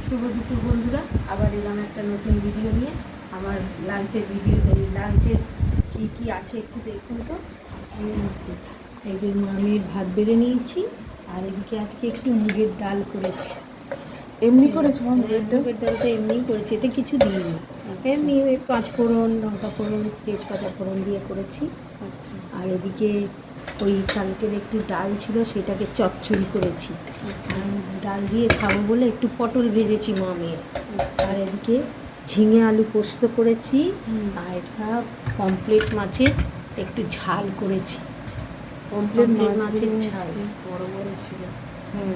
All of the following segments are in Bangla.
শুভ দুপুর বন্ধুরা, আবার এলাম একটা নতুন ভিডিও নিয়ে। আমার লাঞ্চের ভিডিও, লাঞ্চের কী কী আছে একটু দেখুন তো। এই যে আমি ভাত বেড়ে নিয়েছি, আর এদিকে আজকে একটু মুগের ডাল করেছি। এমনি করেছো? মুগের ডালটা এমনিই করেছি, এতে কিছু দিইনি। এমনি ওই পাঁচ ফোড়ন, লঙ্কা ফোড়ন, তেজপাতা ফোড়ন দিয়ে করেছি। আচ্ছা। আর এদিকে ওই কালকের একটু ডাল ছিল, সেটাকে চচ্চড়ি করেছি। ডাল দিয়ে খাবো বলে একটু পটল ভেজেছি মেয়ের। আর এদিকে ঝিঙে আলু পোস্ত করেছি। আর এটা পমফ্রেট মাছের একটু ঝাল করেছি। পমফ্রেট মাছের ঝাল বড় বড় ছিল। হ্যাঁ,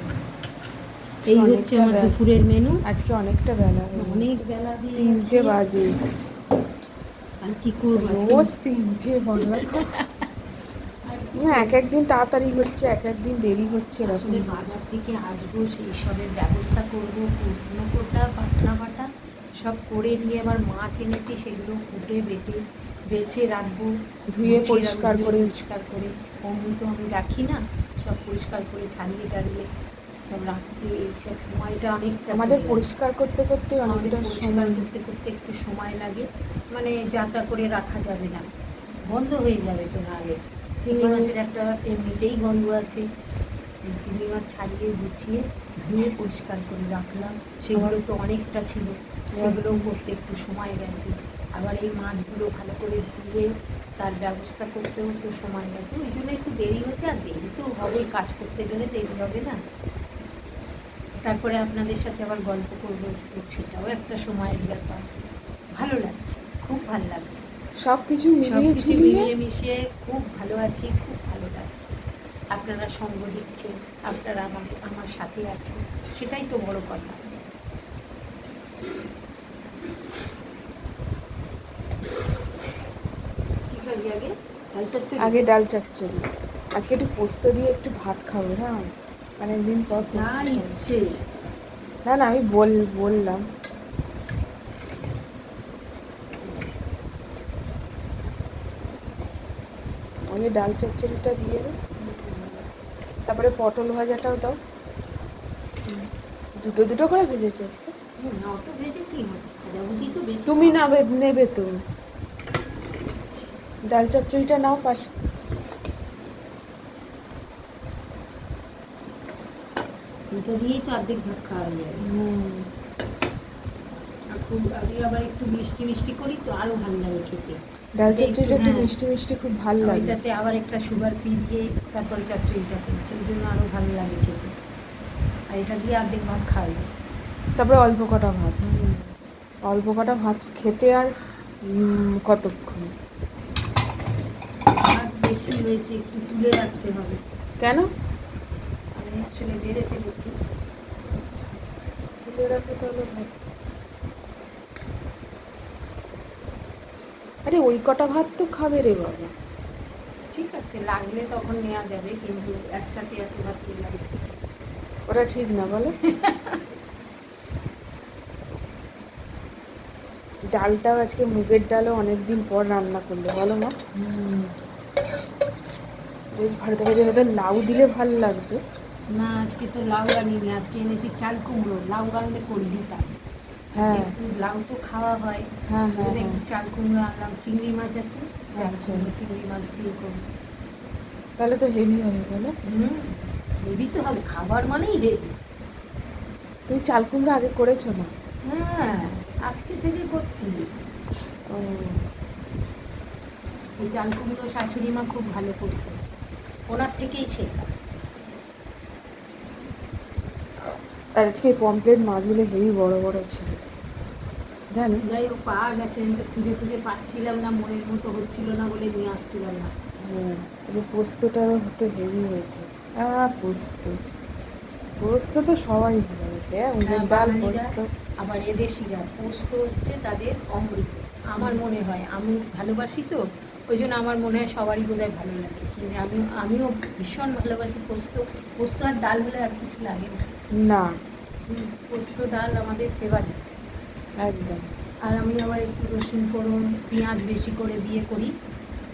এই হচ্ছে আমার দুপুরের মেনু। আজকে অনেকটা বেলা, অনেক বেলা দিয়ে 3টে বাজে। আর কি করবো, রোজ 3টে বলা। না, এক একদিন তাড়াতাড়ি হচ্ছে, এক একদিন দেরি হচ্ছে। আসলে বাজার থেকে আসবো, সেই সবের ব্যবস্থা করবো, কুটনো কোটা পাতলা বাটা সব করে নিয়ে আবার মাছ এনেছি, সেগুলো কুটে বেছে রাখবো, ধুয়ে পরিষ্কার করে অমনি তো আমি রাখি না, সব পরিষ্কার করে ছাড়িয়ে টাড়িয়ে সব রাখতে সব সময়টা অনেকটা আমাদের পরিষ্কার করতে করতে অনেকটা পরিষ্কার করতে করতে একটু সময় লাগে। মানে যাতা করে রাখা যাবে না, বন্ধ হয়ে যাবে তো নাহলে। চিংড়ি মাছের একটা এমনিতেই গন্ধ আছে। এই চিংড়ি মাছ ছাড়িয়ে গুছিয়ে ধুয়ে পরিষ্কার করে রাখলাম, সেগুলো তো অনেকটা ছিল, সেগুলোও করতে একটু সময় গেছে। আবার এই মাছগুলো ভালো করে ধুয়ে তার ব্যবস্থা করতেও একটু সময় গেছে, ওই জন্য একটু দেরি হচ্ছে। আর দেরি তো হবেই, কাজ করতে গেলে দেরি হবে না। তারপরে আপনাদের সাথে আবার গল্প করবো একটু, সেটাও একটা সময়ের ব্যাপার। ভালো লাগছে, খুব ভালো লাগছে। সব কিছু মিলিয়ে মিশিয়ে খুব ভালো আছি, খুব ভালো লাগছে। আপনারা সঙ্গ দিচ্ছেন, আপনারা আমার সাথে আছেন, সেটাই তো বড় কথা। কি খাবি আগে? ডাল চচ্চড়ি? আগে ডাল চচ্চড়ি। আজকে একটু পোস্ত দিয়ে একটু ভাত খাবো। হ্যাঁ, অনেকদিন পর ইচ্ছে। না না, আমি বললাম। ওই ডাল চচ্চড়িটা দিয়ে দাও, তারপরে পটল ভাজাটাও দাও। দুটো দুটো করে ভেজেছি আজকে। অত ভেজে কি হবে, ভাজাভুজি তো বেশি। তুমি নেবে তো। ডাল চচ্চড়িটা নাও পাশে। এটা দিয়েই তো অর্ধেক ভাত খাওয়া যায়। আর খুব আমি আবার একটু মিষ্টি মিষ্টি করি তো আরও ভালো লাগে খেতে। ডাল চচ্চড়িটা একটু মিষ্টি মিষ্টি খুব ভালো লাগে। এটাতে আবার একটা সুগার ফ্রি দিয়ে তারপরে চচ্চড়িটা করছে, ওই জন্য আরও ভালো লাগে খেতে। আর এটা দিয়ে অর্ধেক ভাত খাওয়া যায়। তারপরে অল্প কটা ভাত খেতে আর কতক্ষণ। ভাত বেশি হয়েছে, একটু তুলে রাখতে হবে। কেন? আমি আসলে বেড়ে ফেলেছি। তুলে রাখো তাহলে ভাত। আরে ওই কটা ভাত তো খাবে রে বাবা। ঠিক আছে, লাগলে তখন নেওয়া যাবে, কিন্তু একসাথে এত ভাত কি লাগবে? ওটা ঠিক না বলো? ডালটাও আজকে মুগের ডালও অনেকদিন পর রান্না করলে, বলো মা? বেশ ভালো ভাজা ওদের লাউ দিলে ভালো লাগবে। না, আজকে তো লাউ আনিনি, আজকে এনেছি চাল কুমড়ো। লাউ আনলে করে দিতাম। হ্যাঁ, একটু লাউ তো খাওয়া হয়, হ্যাঁ হ্যাঁ একটু চাল কুমড়ো আনলাম। চিংড়ি মাছ আছে, আচ্ছা। চিংড়ি মাছ দিয়ে করবো। তাহলে তো হেভি হবে বলো? হেভি তো হবে, খাবার মানেই হেভি। তুমি চাল কুমড়ো আগে করেছো না? হ্যাঁ, আজকে থেকে করছি। ও, এই চাল কুমড়ো শাশুড়ি মা খুব ভালো করতো, ওনার থেকেই শেখা। আর আজকে পমফ্রেট মাছগুলো হেভি বড় বড় ছিল, জানো? যাই হোক, পাওয়া গেছে। আমি তো খুঁজে খুঁজে পাচ্ছিলাম না, মনের মতো হচ্ছিল না বলে নিয়ে আসছিলাম না। হ্যাঁ, যে পোস্তটাও হতে হেভি হয়েছে। পোস্ত তো সবাই ভালোবাসে। মুগের ডাল, পোস্ত। আবার এদেশিরা পোস্ত হচ্ছে তাদের অমৃত। আমার মনে হয়, আমি ভালোবাসি তো, ওই জন্য আমার মনে হয় সবারই বোধহয় ভালো লাগে। কিন্তু আমিও ভীষণ ভালোবাসি পোস্ত। পোস্ত আর ডাল হলে আর কিছু লাগে না। না, পোস্ত ডাল আমাদের ফেভারিট একদম। আর আমি আবার একটু রসুন ফোড়ন পেঁয়াজ বেশি করে দিয়ে করি,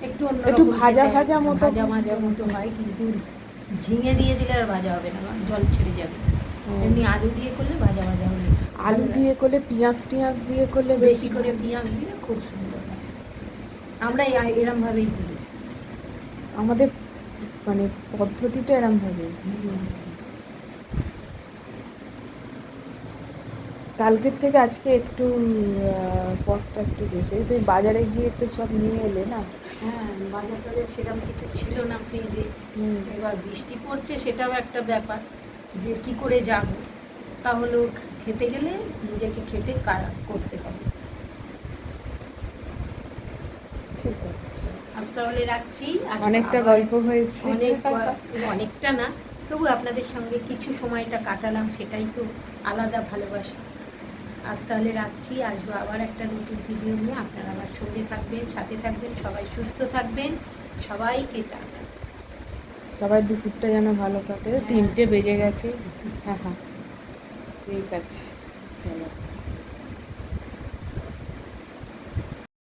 একটু অন্য একটু ভাজা মতো হয়। কিন্তু ঝিঙে দিয়ে দিলে আর ভাজা হবে না, জল ছেড়ে যাবে। এমনি আলু দিয়ে করলে ভাজা ভাজা হবে। আলু দিয়ে করলে পেঁয়াজ টিয়াজ দিয়ে করলে বেশি করে পেঁয়াজ দিয়ে খুব সুন্দর হয়। আমরা এরম ভাবেই করি। আমাদের মানে পদ্ধতিটা এরম ভাবে। কালকের থেকে আজকে একটু পথটা একটু বেশি। তুই বাজারে গিয়ে তো সব নিয়ে এলে না? হ্যাঁ, বাজার টাজার সেরকম কিছু ছিল না ফ্রিজে। এবার বৃষ্টি পড়ছে, সেটাও একটা ব্যাপার যে কি করে যাব। তাহলেও খেতে গেলে নিজেকে খেতে করতে হবে। ঠিক আছে, চল। আজ তাহলে রাখছি। আজ অনেকটা আবার গল্প হয়েছে। অনেকটা না, তবু আপনাদের সঙ্গে কিছু সময়টা কাটালাম, সেটাই তো আলাদা ভালোবাসা। আজ তাহলে রাখছি, আসবো আবার একটা নতুন ভিডিও নিয়ে। আপনারা আমার সঙ্গে থাকবেন, সাথে থাকবেন, সবাই সুস্থ থাকবেন, সবাইকে টাটা। সবার দুপুরটা যেন ভালো কাটে। 3টে বেজে গেছে। হ্যাঁ হ্যাঁ, ঠিক আছে, চলো।